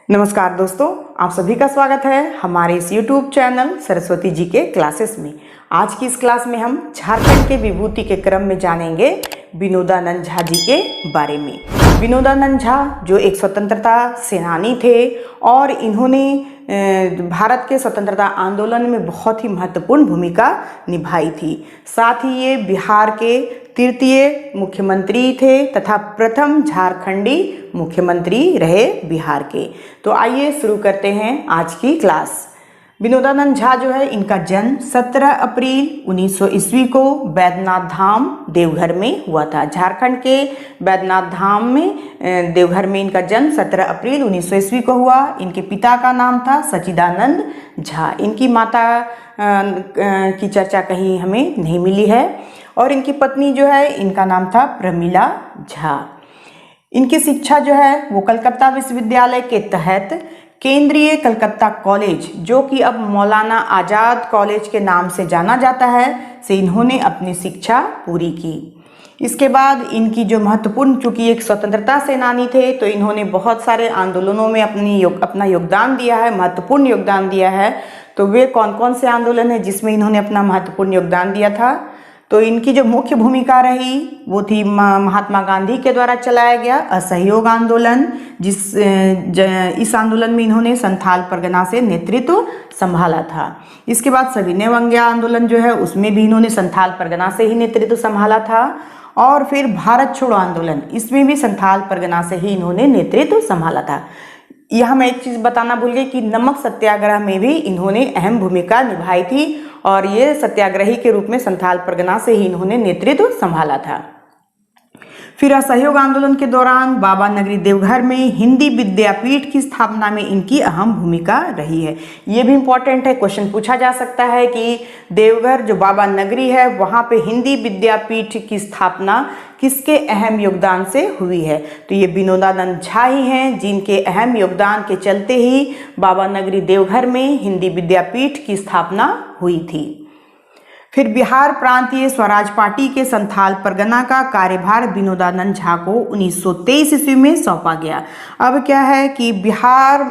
नमस्कार दोस्तों, आप सभी का स्वागत है हमारे इस YouTube चैनल सरस्वती जी के क्लासेस में। आज की इस क्लास में हम झारखंड के विभूति के क्रम में जानेंगे विनोदानंद झा जी के बारे में। विनोदानंद झा जो एक स्वतंत्रता सेनानी थे और इन्होंने भारत के स्वतंत्रता आंदोलन में बहुत ही महत्वपूर्ण भूमिका निभाई थी। साथ ही ये बिहार के तृतीय मुख्यमंत्री थे तथा प्रथम झारखंडी मुख्यमंत्री रहे बिहार के। तो आइए शुरू करते हैं आज की क्लास। विनोदानंद झा जो है, इनका जन्म 17 अप्रैल 1900 ईस्वी को बैद्यनाथ धाम देवघर में हुआ था। झारखंड के बैद्यनाथ धाम में देवघर में इनका जन्म 17 अप्रैल 1900 ईस्वी को हुआ। इनके पिता का नाम था सच्चिदानंद झा। इनकी माता की चर्चा कहीं हमें नहीं मिली है और इनकी पत्नी जो है, इनका नाम था प्रमिला झा। इनकी शिक्षा जो है वो कलकत्ता विश्वविद्यालय के तहत केंद्रीय कलकत्ता कॉलेज, जो कि अब मौलाना आज़ाद कॉलेज के नाम से जाना जाता है, से इन्होंने अपनी शिक्षा पूरी की। इसके बाद इनकी जो महत्वपूर्ण, चूँकि एक स्वतंत्रता सेनानी थे तो इन्होंने बहुत सारे आंदोलनों में अपना योगदान दिया है, महत्वपूर्ण योगदान दिया है। तो वे कौन कौन से आंदोलन हैं जिसमें इन्होंने अपना महत्वपूर्ण योगदान दिया था? तो इनकी जो मुख्य भूमिका रही वो थी महात्मा गांधी के द्वारा चलाया गया असहयोग आंदोलन, इस आंदोलन में इन्होंने संथाल परगना से नेतृत्व संभाला था। इसके बाद सविनय अवज्ञा आंदोलन जो है, उसमें भी इन्होंने संथाल परगना से ही नेतृत्व संभाला था। और फिर भारत छोड़ो आंदोलन, इसमें भी संथाल परगना से ही इन्होंने नेतृत्व संभाला था। यह मैं एक चीज़ बताना भूल गई कि नमक सत्याग्रह में भी इन्होंने अहम भूमिका निभाई थी और ये सत्याग्रही के रूप में संथाल परगना से ही इन्होंने नेतृत्व संभाला था। फिर असहयोग आंदोलन के दौरान बाबा नगरी देवघर में हिंदी विद्यापीठ की स्थापना में इनकी अहम भूमिका रही है। ये भी इम्पोर्टेंट है, क्वेश्चन पूछा जा सकता है कि देवघर जो बाबा नगरी है वहाँ पे हिंदी विद्यापीठ की स्थापना किसके अहम योगदान से हुई है? तो ये विनोदानंद झा ही हैं, जिनके अहम योगदान के चलते ही बाबा नगरी देवघर में हिंदी विद्यापीठ की स्थापना हुई थी। फिर बिहार प्रांतीय स्वराज पार्टी के संथाल परगना का कार्यभार विनोदानंद झा को 1923 ईस्वी में सौंपा गया। अब क्या है कि बिहार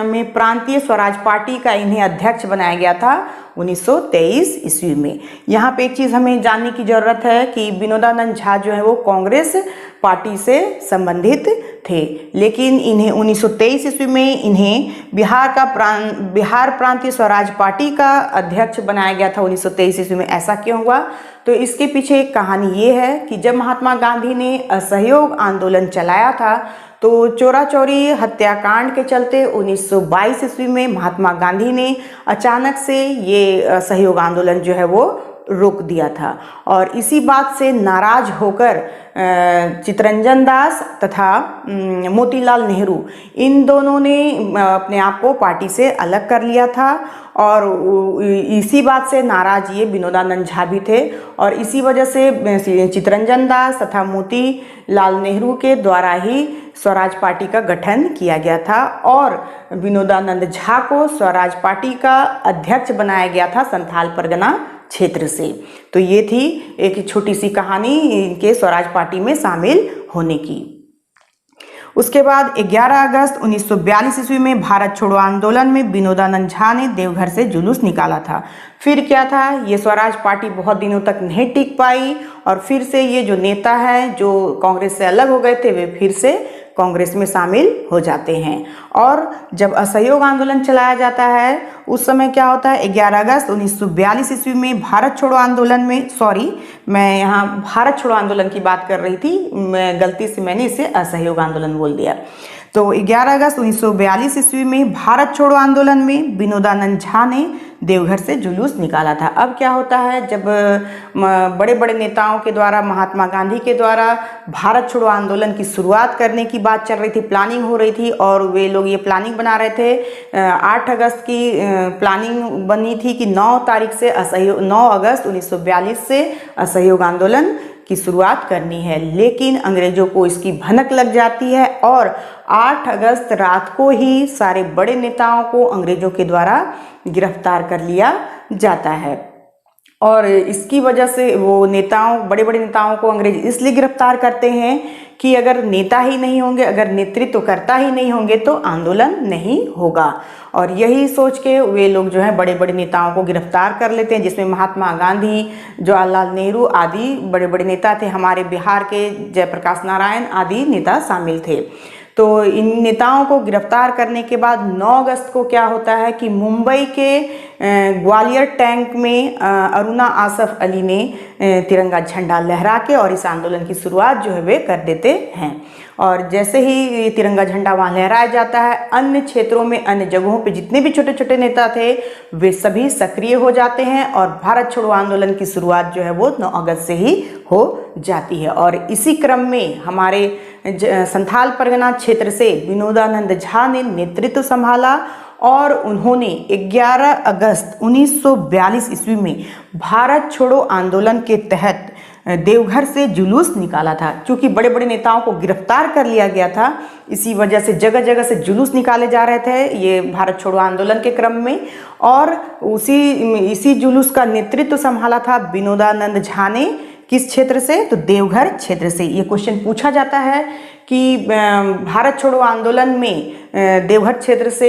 में प्रांतीय स्वराज पार्टी का इन्हें अध्यक्ष बनाया गया था 1923 ईस्वी में। यहाँ पे एक चीज़ हमें जानने की ज़रूरत है कि विनोदानंद झा जो है वो कांग्रेस पार्टी से संबंधित थे, लेकिन इन्हें 1923 ईस्वी में इन्हें बिहार प्रांतीय स्वराज पार्टी का अध्यक्ष बनाया गया था 1923 ईस्वी में। ऐसा क्यों हुआ? तो इसके पीछे एक कहानी ये है कि जब महात्मा गांधी ने असहयोग आंदोलन चलाया था तो चोरा चोरी हत्याकांड के चलते 1922 ईस्वी में महात्मा गांधी ने अचानक से ये असहयोग आंदोलन जो है वो रोक दिया था। और इसी बात से नाराज होकर चित्तरंजन दास तथा मोतीलाल नेहरू, इन दोनों ने अपने आप को पार्टी से अलग कर लिया था और इसी बात से नाराज ये विनोदानंद झा भी थे। और इसी वजह से चित्तरंजन दास तथा मोतीलाल नेहरू के द्वारा ही स्वराज पार्टी का गठन किया गया था और विनोदानंद झा को स्वराज पार्टी का अध्यक्ष बनाया गया था संथाल परगना क्षेत्र से। तो ये थी एक छोटी सी कहानी इनके स्वराज पार्टी में शामिल होने की। उसके बाद 11 अगस्त 1942 ईस्वी में भारत छोड़ो आंदोलन में विनोदानंद झा ने देवघर से जुलूस निकाला था। फिर क्या था, ये स्वराज पार्टी बहुत दिनों तक नहीं टिक पाई और फिर से ये जो नेता हैं जो कांग्रेस से अलग हो गए थे वे फिर से कांग्रेस में शामिल हो जाते हैं। और जब असहयोग आंदोलन चलाया जाता है उस समय क्या होता है, 11 अगस्त 1942 ईस्वी में भारत छोड़ो आंदोलन में, मैं यहाँ भारत छोड़ो आंदोलन की बात कर रही थी, मैं गलती से मैंने इसे असहयोग आंदोलन बोल दिया। तो 11 अगस्त 1942 ईस्वी में भारत छोड़ो आंदोलन में विनोदानंद झा ने देवघर से जुलूस निकाला था। अब क्या होता है, जब बड़े बड़े नेताओं के द्वारा, महात्मा गांधी के द्वारा भारत छोड़ो आंदोलन की शुरुआत करने की बात चल रही थी, प्लानिंग हो रही थी और वे लोग ये प्लानिंग बना रहे थे। 8 अगस्त की प्लानिंग बनी थी कि 9 अगस्त 1942 से असहयोग आंदोलन की शुरुआत करनी है, लेकिन अंग्रेजों को इसकी भनक लग जाती है और 8 अगस्त रात को ही सारे बड़े नेताओं को अंग्रेजों के द्वारा गिरफ्तार कर लिया जाता है। और इसकी वजह से वो नेताओं, बड़े बड़े नेताओं को अंग्रेज इसलिए गिरफ्तार करते हैं कि अगर नेता ही नहीं होंगे, अगर नेतृत्व करता ही नहीं होंगे तो आंदोलन नहीं होगा। और यही सोच के वे लोग जो है बड़े बड़े नेताओं को गिरफ्तार कर लेते हैं, जिसमें महात्मा गांधी, जवाहरलाल नेहरू आदि बड़े बड़े नेता थे। हमारे बिहार के जयप्रकाश नारायण आदि नेता शामिल थे। तो इन नेताओं को गिरफ्तार करने के बाद 9 अगस्त को क्या होता है कि मुंबई के ग्वालियर टैंक में अरुणा आसफ अली ने तिरंगा झंडा लहरा के और इस आंदोलन की शुरुआत जो है वे कर देते हैं। और जैसे ही तिरंगा झंडा वहाँ लहराया जाता है, अन्य क्षेत्रों में, अन्य जगहों पे जितने भी छोटे छोटे नेता थे वे सभी सक्रिय हो जाते हैं और भारत छोड़ो आंदोलन की शुरुआत जो है वो 9 अगस्त से ही हो जाती है। और इसी क्रम में हमारे संथाल परगना क्षेत्र से विनोदानंद झा ने नेतृत्व संभाला और उन्होंने 11 अगस्त 1942 ईस्वी में भारत छोड़ो आंदोलन के तहत देवघर से जुलूस निकाला था। क्योंकि बड़े बड़े नेताओं को गिरफ्तार कर लिया गया था, इसी वजह से जगह जगह से जुलूस निकाले जा रहे थे ये भारत छोड़ो आंदोलन के क्रम में। और इसी जुलूस का नेतृत्व संभाला था विनोदानंद झा ने। किस क्षेत्र से? तो देवघर क्षेत्र से। ये क्वेश्चन पूछा जाता है कि भारत छोड़ो आंदोलन में देवघर क्षेत्र से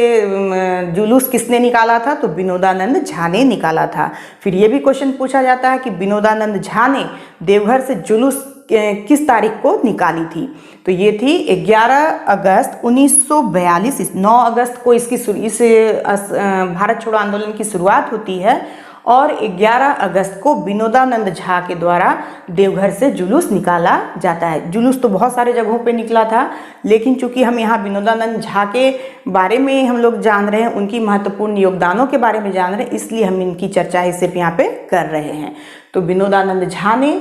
जुलूस किसने निकाला था? तो विनोदानंद झा ने निकाला था। फिर ये भी क्वेश्चन पूछा जाता है कि विनोदानंद झा ने देवघर से जुलूस किस तारीख को निकाली थी? तो ये थी 11 अगस्त 1942। 9 अगस्त को इस भारत छोड़ो आंदोलन की शुरुआत होती है और 11 अगस्त को विनोदानंद झा के द्वारा देवघर से जुलूस निकाला जाता है। जुलूस तो बहुत सारे जगहों पे निकला था, लेकिन चूंकि हम यहाँ विनोदानंद झा के बारे में हम लोग जान रहे हैं, उनकी महत्वपूर्ण योगदानों के बारे में जान रहे हैं, इसलिए हम इनकी चर्चा ही सिर्फ यहाँ पे कर रहे हैं। तो विनोदानंद झा ने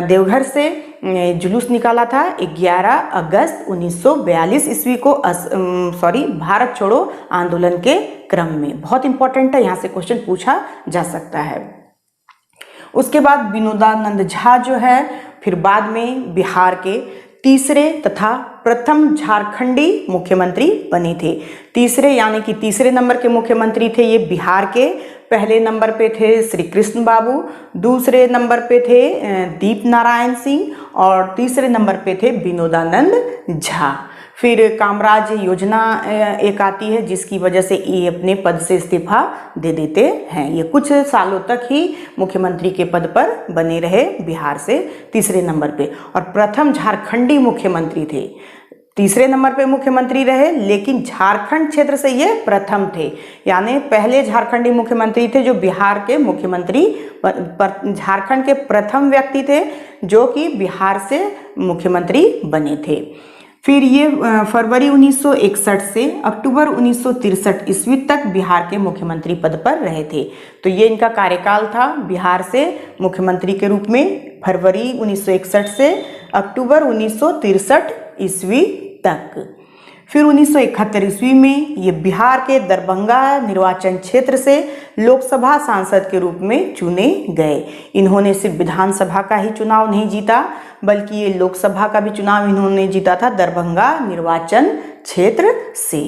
देवघर से जुलूस निकाला था 11 अगस्त 1942 ईस्वी को भारत छोड़ो आंदोलन के क्रम में। बहुत इंपॉर्टेंट है, यहाँ से क्वेश्चन पूछा जा सकता है। उसके बाद विनोदानंद झा जो है फिर बाद में बिहार के तीसरे तथा प्रथम झारखंडी मुख्यमंत्री बने थे। तीसरे यानी कि तीसरे नंबर के मुख्यमंत्री थे ये बिहार के। पहले नंबर पे थे श्री कृष्ण बाबू, दूसरे नंबर पे थे दीप नारायण सिंह और तीसरे नंबर पे थे विनोदानंद झा। फिर कामराज योजना एक आती है जिसकी वजह से ये अपने पद से इस्तीफा दे देते हैं। ये कुछ सालों तक ही मुख्यमंत्री के पद पर बने रहे बिहार से तीसरे नंबर पे। और प्रथम झारखंडी मुख्यमंत्री थे, तीसरे नंबर पे मुख्यमंत्री रहे, लेकिन झारखंड क्षेत्र से ये प्रथम थे। यानी पहले झारखंडी मुख्यमंत्री थे जो बिहार के मुख्यमंत्री, झारखंड के प्रथम व्यक्ति थे जो कि बिहार से मुख्यमंत्री बने थे। फिर ये फरवरी 1961 से अक्टूबर 1963 ईस्वी तक बिहार के मुख्यमंत्री पद पर रहे थे। तो ये इनका कार्यकाल था बिहार से मुख्यमंत्री के रूप में, फरवरी 1961 से अक्टूबर 1963 ईस्वी तक। फिर 1971 ईस्वी में ये बिहार के दरभंगा निर्वाचन क्षेत्र से लोकसभा सांसद के रूप में चुने गए। इन्होंने सिर्फ विधानसभा का ही चुनाव नहीं जीता, बल्कि ये लोकसभा का भी चुनाव इन्होंने जीता था दरभंगा निर्वाचन क्षेत्र से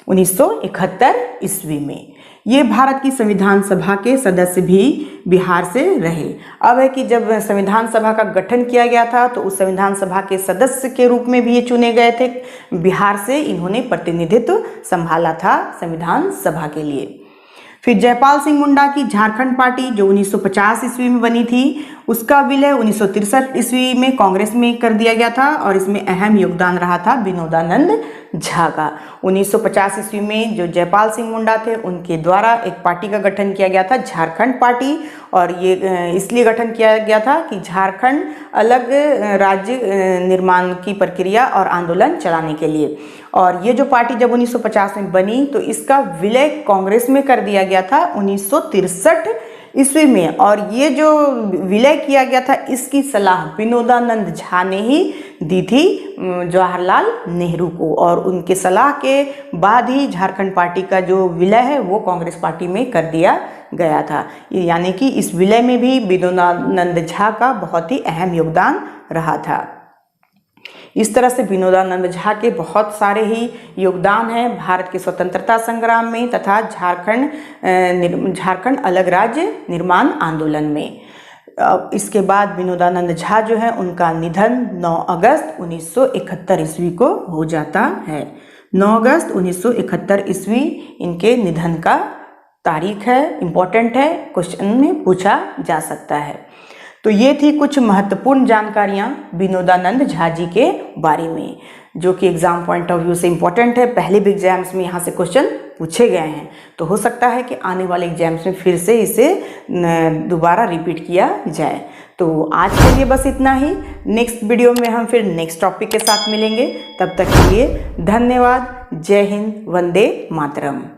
1971 ईस्वी में। ये भारत की संविधान सभा के सदस्य भी बिहार से रहे। अब है कि जब संविधान सभा का गठन किया गया था तो उस संविधान सभा के सदस्य के रूप में भी ये चुने गए थे। बिहार से इन्होंने प्रतिनिधित्व संभाला था संविधान सभा के लिए। फिर जयपाल सिंह मुंडा की झारखंड पार्टी जो 1950 ईस्वी में बनी थी, उसका विलय 1963 ईस्वी में कांग्रेस में कर दिया गया था और इसमें अहम योगदान रहा था विनोदानंद झा का। 1950 ईस्वी में जो जयपाल सिंह मुंडा थे उनके द्वारा एक पार्टी का गठन किया गया था, झारखंड पार्टी। और ये इसलिए गठन किया गया था कि झारखंड अलग राज्य निर्माण की प्रक्रिया और आंदोलन चलाने के लिए। और ये जो पार्टी जब 1950 में बनी तो इसका विलय कांग्रेस में कर दिया गया था 1963 ईस्वी में। और ये जो विलय किया गया था इसकी सलाह विनोदानंद झा ने ही दी थी जवाहरलाल नेहरू को, और उनके सलाह के बाद ही झारखंड पार्टी का जो विलय है वो कांग्रेस पार्टी में कर दिया गया था। यानी कि इस विलय में भी विनोदानंद झा का बहुत ही अहम योगदान रहा था। इस तरह से विनोदानंद झा के बहुत सारे ही योगदान हैं भारत के स्वतंत्रता संग्राम में तथा झारखंड अलग राज्य निर्माण आंदोलन में। इसके बाद विनोदानंद झा जो है उनका निधन 9 अगस्त 1971 ईस्वी को हो जाता है। 9 अगस्त 1971 ईस्वी इनके निधन का तारीख है, इम्पोर्टेंट है, क्वेश्चन में पूछा जा सकता है। तो ये थी कुछ महत्वपूर्ण जानकारियाँ विनोदानंद झा जी के बारे में, जो कि एग्जाम पॉइंट ऑफ व्यू से इम्पोर्टेंट है। पहले भी एग्जाम्स में यहाँ से क्वेश्चन पूछे गए हैं, तो हो सकता है कि आने वाले एग्जाम्स में फिर से इसे दोबारा रिपीट किया जाए। तो आज के लिए बस इतना ही। नेक्स्ट वीडियो में हम फिर नेक्स्ट टॉपिक के साथ मिलेंगे। तब तक के लिए धन्यवाद। जय हिंद, वंदे मातरम।